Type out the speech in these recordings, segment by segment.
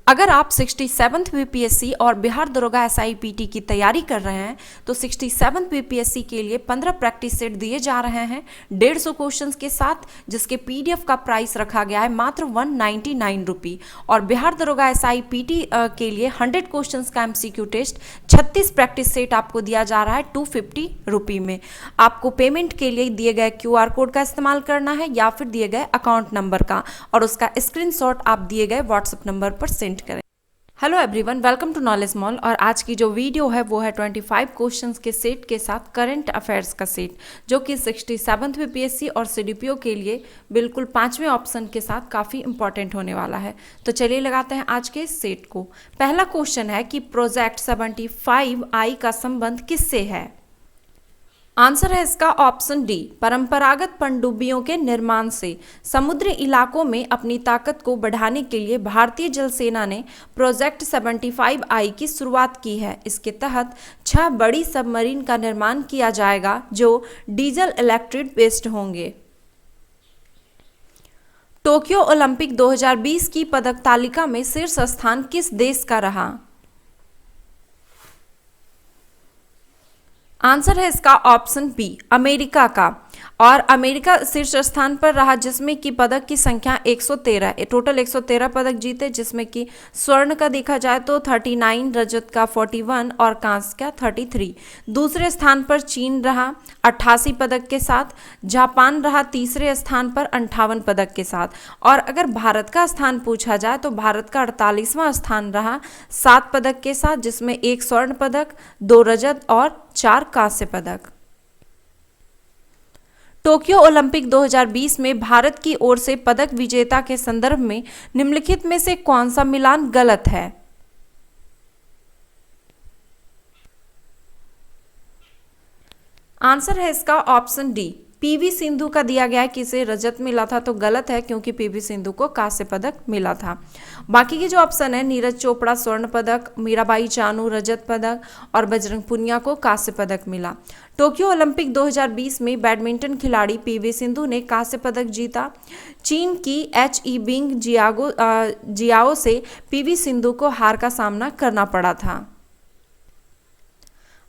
अगर आप 67th BPSC और बिहार दरोगा एसआईपीटी की तैयारी कर रहे हैं तो 67th बीपीएससी के लिए 15 प्रैक्टिस सेट दिए जा रहे हैं 150 क्वेश्चंस के साथ, जिसके पीडीएफ का प्राइस रखा गया है मात्र 199 रुपी। और बिहार दरोगा एसआईपीटी के लिए 100 क्वेश्चंस का एमसीक्यू टेस्ट 36 प्रैक्टिस सेट आपको दिया जा रहा है 250 रुपी में। आपको पेमेंट के लिए दिए गए क्यूआर कोड का इस्तेमाल करना है या फिर दिए गए अकाउंट नंबर का, और उसका स्क्रीनशॉट आप दिए गए व्हाट्सएप नंबर पर सेंड करें। Hello everyone, welcome to Knowledge Mall. और आज की जो वीडियो है वो है 25 क्वेश्चंस के सेट के साथ करंट अफेयर्स का सेट, जो कि 67th बीपीएससी और सीडीपीओ के लिए बिल्कुल 5वें ऑप्शन के साथ काफ़ी इंपॉर्टेंट होने वाला है। तो चलिए लगाते हैं आज के इस सेट को। पहला क्वेश्चन है कि प्रोजेक्ट 75I का संबंध किससे है? आंसर है इसका ऑप्शन डी, परंपरागत पनडुब्बियों के निर्माण से। समुद्री इलाकों में अपनी ताकत को बढ़ाने के लिए भारतीय जल सेना ने प्रोजेक्ट 75I की शुरुआत की है। इसके तहत 6 बड़ी सबमरीन का निर्माण किया जाएगा जो डीजल इलेक्ट्रिक बेस्ड होंगे। टोक्यो ओलंपिक 2020 की पदक तालिका में शीर्ष स्थान किस देश का रहा? आंसर है इसका ऑप्शन बी, अमेरिका का। और अमेरिका शीर्ष स्थान पर रहा, जिसमें कि पदक की संख्या 113, टोटल 113 पदक जीते, जिसमें कि स्वर्ण का देखा जाए तो 39, रजत का 41 और कांस्य का 33। दूसरे स्थान पर चीन रहा 88 पदक के साथ। जापान रहा तीसरे स्थान पर 58 पदक के साथ। और अगर भारत का स्थान पूछा जाए तो भारत का 48वां स्थान रहा 7 पदक के साथ, जिसमें 1 स्वर्ण पदक, 2 रजत और 4 कांस्य पदक। टोक्यो ओलंपिक 2020 में भारत की ओर से पदक विजेता के संदर्भ में निम्नलिखित में से कौन सा मिलान गलत है? आंसर है इसका ऑप्शन डी, पीवी सिंधु का दिया गया है कि इसे रजत मिला था, तो गलत है क्योंकि पीवी सिंधु को कांस्य पदक मिला था। बाकी के जो ऑप्शन है, नीरज चोपड़ा स्वर्ण पदक, मीराबाई चानू रजत पदक और बजरंग पुनिया को कांस्य पदक मिला। टोक्यो ओलंपिक 2020 में बैडमिंटन खिलाड़ी पीवी सिंधु ने कांस्य पदक जीता। चीन की एचई बिंग जियाओ से पीवी सिंधु को हार का सामना करना पड़ा था।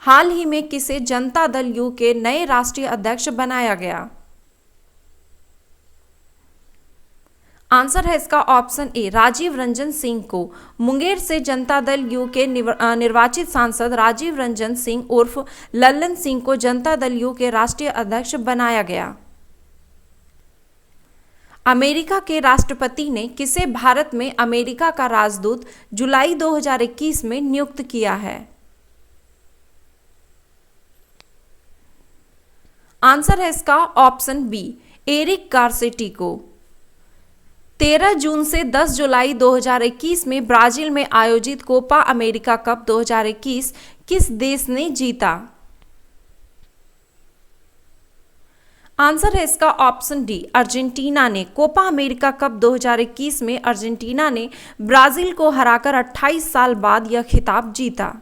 हाल ही में किसे जनता दल यू के नए राष्ट्रीय अध्यक्ष बनाया गया? आंसर है इसका ऑप्शन ए, राजीव रंजन सिंह को। मुंगेर से जनता दल यू के निर्वाचित सांसद राजीव रंजन सिंह उर्फ लल्लन सिंह को जनता दल यू के राष्ट्रीय अध्यक्ष बनाया गया। अमेरिका के राष्ट्रपति ने किसे भारत में अमेरिका का राजदूत जुलाई 2021 में नियुक्त किया है? आंसर है इसका ऑप्शन बी, एरिक गार्सेटी को। 13 जून से 10 जुलाई 2021 में ब्राजील में आयोजित कोपा अमेरिका कप 2021 किस देश ने जीता? आंसर है इसका ऑप्शन डी, अर्जेंटीना ने। कोपा अमेरिका कप 2021 में अर्जेंटीना ने ब्राजील को हराकर 28 साल बाद यह खिताब जीता।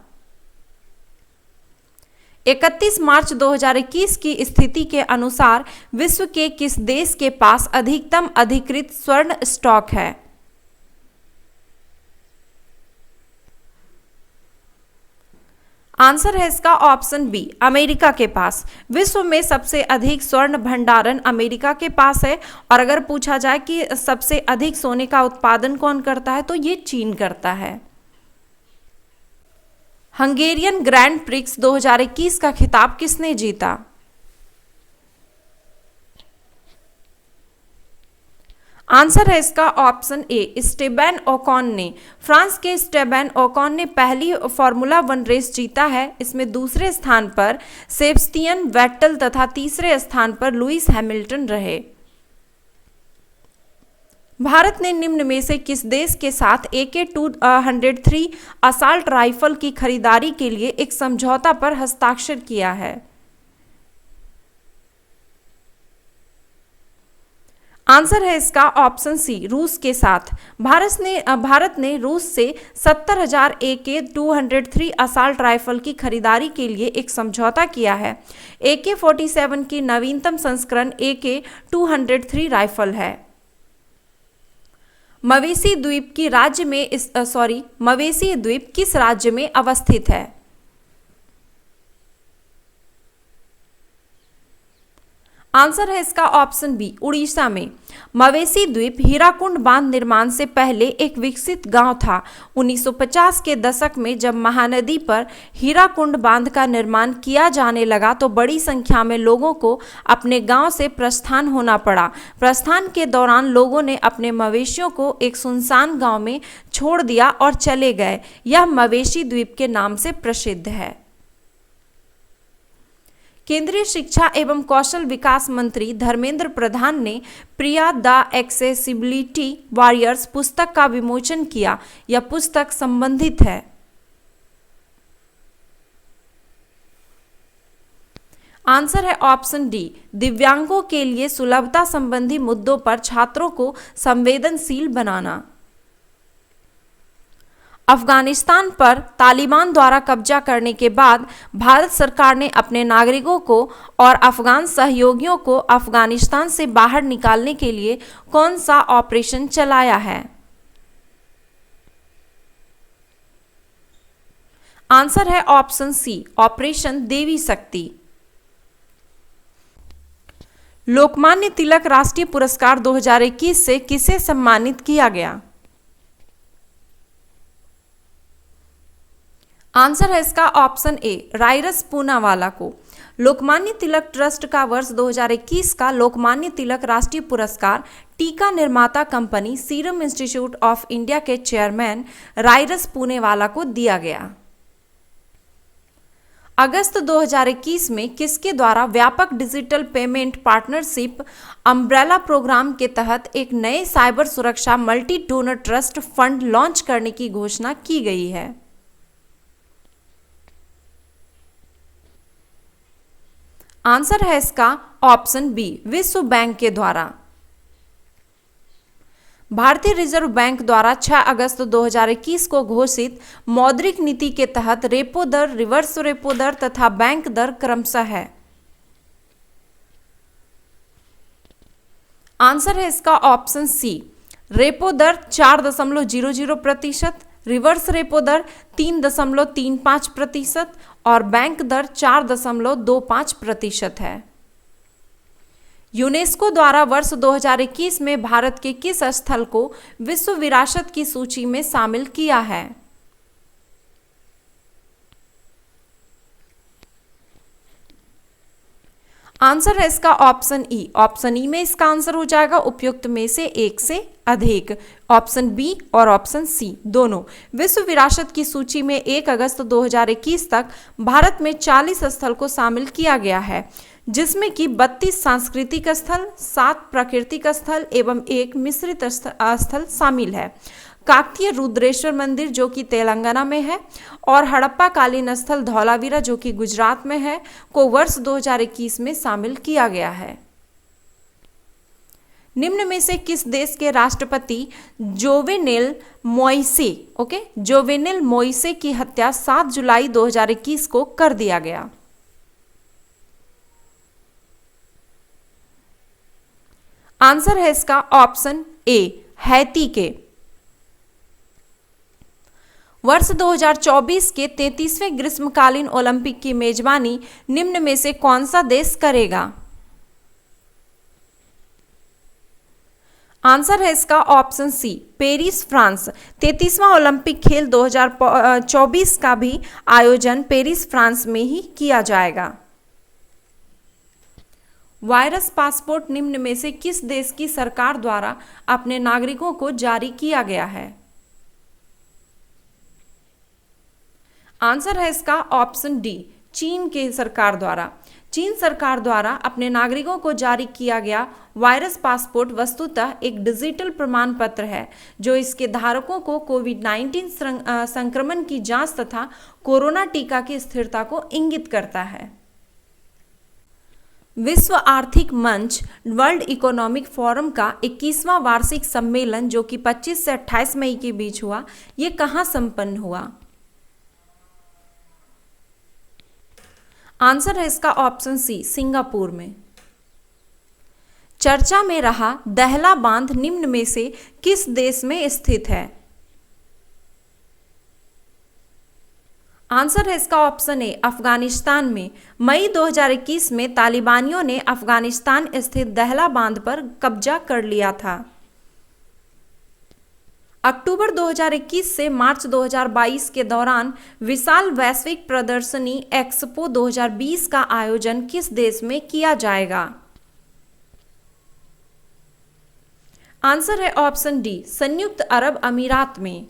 31 मार्च 2021 की स्थिति के अनुसार विश्व के किस देश के पास अधिकतम अधिकृत स्वर्ण स्टॉक है? आंसर है इसका ऑप्शन बी, अमेरिका के पास। विश्व में सबसे अधिक स्वर्ण भंडारण अमेरिका के पास है। और अगर पूछा जाए कि सबसे अधिक सोने का उत्पादन कौन करता है, तो ये चीन करता है। हंगेरियन ग्रैंड प्रिक्स 2021 का खिताब किसने जीता? आंसर है इसका ऑप्शन ए, स्टेबन ओकॉन ने। फ्रांस के स्टेबन ओकॉन ने पहली फार्मूला 1 रेस जीता है। इसमें दूसरे स्थान पर सेबस्टियन वेट्टल तथा तीसरे स्थान पर लुइस हैमिल्टन रहे। भारत ने निम्न में से किस देश के साथ AK-203 असाल्ट राइफल की खरीदारी के लिए एक समझौता पर हस्ताक्षर किया है? आंसर है इसका ऑप्शन सी, रूस के साथ। भारत ने रूस से 70,000 AK-203 असाल्ट राइफल की खरीदारी के लिए एक समझौता किया है। AK-47 की नवीनतम संस्करण AK-203 राइफल है। मवेशी द्वीप किस राज्य में अवस्थित है? आंसर है इसका ऑप्शन बी, उड़ीसा में। मवेशी द्वीप हीराकुंड बांध निर्माण से पहले एक विकसित गांव था। 1950 के दशक में जब महानदी पर हीराकुंड बांध का निर्माण किया जाने लगा तो बड़ी संख्या में लोगों को अपने गांव से प्रस्थान होना पड़ा। प्रस्थान के दौरान लोगों ने अपने मवेशियों को एक सुनसान गांव में छोड़ दिया और चले गए। यह मवेशी द्वीप के नाम से प्रसिद्ध है। केंद्रीय शिक्षा एवं कौशल विकास मंत्री धर्मेंद्र प्रधान ने प्रिया द एक्सेसिबिलिटी वॉरियर्स पुस्तक का विमोचन किया। यह पुस्तक संबंधित है। आंसर है ऑप्शन डी, दिव्यांगों के लिए सुलभता संबंधी मुद्दों पर छात्रों को संवेदनशील बनाना। अफगानिस्तान पर तालिबान द्वारा कब्जा करने के बाद भारत सरकार ने अपने नागरिकों को और अफगान सहयोगियों को अफगानिस्तान से बाहर निकालने के लिए कौन सा ऑपरेशन चलाया है? आंसर है ऑप्शन सी, ऑपरेशन देवी शक्ति। लोकमान्य तिलक राष्ट्रीय पुरस्कार 2021 से किसे सम्मानित किया गया? आंसर है इसका ऑप्शन ए, राइरस पूनावाला को। लोकमान्य तिलक ट्रस्ट का वर्ष 2021 का लोकमान्य तिलक राष्ट्रीय पुरस्कार टीका निर्माता company Serum Institute of India के चेयरमैन राइरस पूनावाला को दिया गया। अगस्त 2021 में किसके द्वारा व्यापक digital payment partnership umbrella programme के तहत एक नए साइबर सुरक्षा multi donor trust fund launch करने की घोषणा की गई है? आंसर है इसका ऑप्शन बी, विश्व बैंक के द्वारा। भारतीय रिजर्व बैंक द्वारा 6 अगस्त 2021 को घोषित मौद्रिक नीति के तहत रेपो दर, रिवर्स रेपो दर तथा बैंक दर क्रमशः है। आंसर है इसका ऑप्शन सी, रेपो दर 4.00%, रिवर्स रेपो दर 3.35% और बैंक दर 4.25% है। यूनेस्को द्वारा वर्ष 2021 में भारत के किस स्थल को विश्व विरासत की सूची में शामिल किया है? आंसर है इसका ऑप्शन ई। ऑप्शन ई में इसका आंसर हो जाएगा उपयुक्त में से एक से अधिक। ऑप्शन बी और ऑप्शन सी दोनों। विश्व विरासत की सूची में 1 अगस्त 2021 तक भारत में 40 स्थल को शामिल किया गया है, जिसमें कि 32 सांस्कृतिक स्थल, 7 प्राकृतिक स्थल एवं 1 मिश्रित स्थल शामिल है। काकतीय रुद्रेश्वर मंदिर जो कि तेलंगाना में है और हड़प्पा कालीन स्थल धौलावीरा जो कि गुजरात में है को वर्ष 2021 में शामिल किया गया है। निम्न में से किस देश के राष्ट्रपति जोवेनेल मोइसे की हत्या 7 जुलाई 2021 को कर दिया गया? आंसर है इसका ऑप्शन ए, हैती के। वर्ष 2024 के 33वें ग्रीष्मकालीन ओलंपिक की मेजबानी निम्न में से कौन सा देश करेगा? आंसर है इसका ऑप्शन सी, पेरिस, फ्रांस। 33वां ओलंपिक खेल 2024 का भी आयोजन पेरिस, फ्रांस में ही किया जाएगा। वायरस पासपोर्ट निम्न में से किस देश की सरकार द्वारा अपने नागरिकों को जारी किया गया है? आंसर है इसका ऑप्शन डी, चीन के सरकार द्वारा। चीन सरकार द्वारा अपने नागरिकों को जारी किया गया वायरस पासपोर्ट वस्तुतः एक डिजिटल प्रमाण पत्र है जो इसके धारकों को कोविड-19 संक्रमण की जांच तथा कोरोना टीका की स्थिरता को इंगित करता है। विश्व आर्थिक मंच वर्ल्ड इकोनॉमिक फोरम का 21वां वार्षिक सम्मेलन जो कि 25 से 28 मई के बीच हुआ, ये कहाँ संपन्न हुआ? आंसर है इसका ऑप्शन सी, सिंगापुर में। चर्चा में रहा दहला बांध निम्न में से किस देश में स्थित है? आंसर है इसका ऑप्शन ए अफगानिस्तान में। मई 2021 में तालिबानियों ने अफगानिस्तान स्थित दहला बांध पर कब्जा कर लिया था। अक्टूबर 2021 से मार्च 2022 के दौरान विशाल वैश्विक प्रदर्शनी एक्सपो 2020 का आयोजन किस देश में किया जाएगा? आंसर है ऑप्शन डी संयुक्त अरब अमीरात में।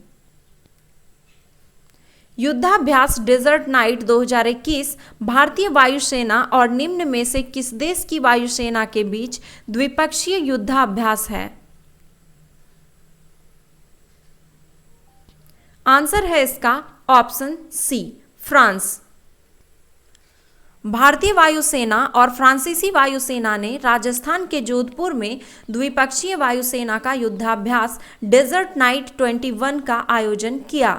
युद्धाभ्यास डेजर्ट नाइट 2021 भारतीय वायुसेना और निम्न में से किस देश की वायुसेना के बीच द्विपक्षीय युद्धाभ्यास है? आंसर है इसका ऑप्शन सी फ्रांस। भारतीय वायुसेना और फ्रांसीसी वायुसेना ने राजस्थान के जोधपुर में द्विपक्षीय वायुसेना का युद्धाभ्यास डेजर्ट नाइट 21 का आयोजन किया।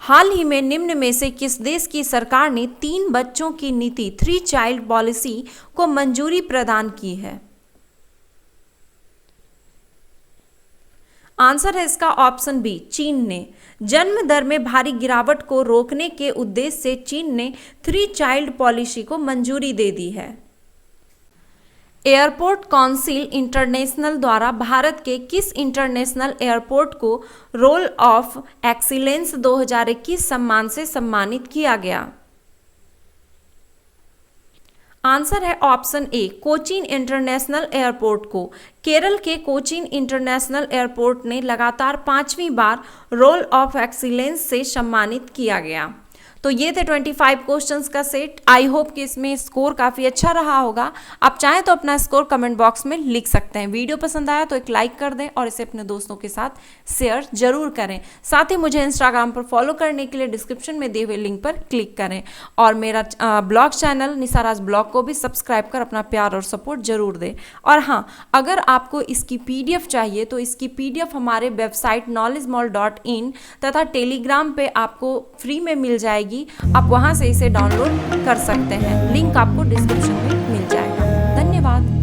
हाल ही में निम्न में से किस देश की सरकार ने 3 बच्चों की नीति 3 चाइल्ड पॉलिसी को मंजूरी प्रदान की है? आंसर है इसका ऑप्शन बी चीन ने। जन्म दर में भारी गिरावट को रोकने के उद्देश्य से चीन ने 3 चाइल्ड पॉलिसी को मंजूरी दे दी है। एयरपोर्ट काउंसिल इंटरनेशनल द्वारा भारत के किस इंटरनेशनल एयरपोर्ट को रोल ऑफ एक्सीलेंस 2021 सम्मान से सम्मानित किया गया? आंसर है option A Cochin international airport को। केरल के कोचीन इंटरनेशनल एयरपोर्ट ने लगातार 5वीं बार रोल ऑफ एक्सीलेंस से सम्मानित किया गया। तो ये थे 25 क्वेश्चंस का सेट। आई होप कि इसमें स्कोर काफ़ी अच्छा रहा होगा। आप चाहें तो अपना स्कोर कमेंट बॉक्स में लिख सकते हैं। वीडियो पसंद आया तो एक लाइक कर दें और इसे अपने दोस्तों के साथ शेयर जरूर करें। साथ ही मुझे इंस्टाग्राम पर फॉलो करने के लिए डिस्क्रिप्शन में दिए हुए लिंक पर क्लिक करें और मेरा ब्लॉग चैनल निसाराज ब्लॉग को भी सब्सक्राइब कर अपना प्यार और सपोर्ट जरूर दें। और हाँ, अगर आपको इसकी PDF चाहिए तो इसकी PDF हमारे वेबसाइट knowledgemall.in तथा टेलीग्राम पे आपको फ्री में मिल जाएगी। आप वहां से इसे डाउनलोड कर सकते हैं। लिंक आपको डिस्क्रिप्शन में मिल जाएगा। धन्यवाद।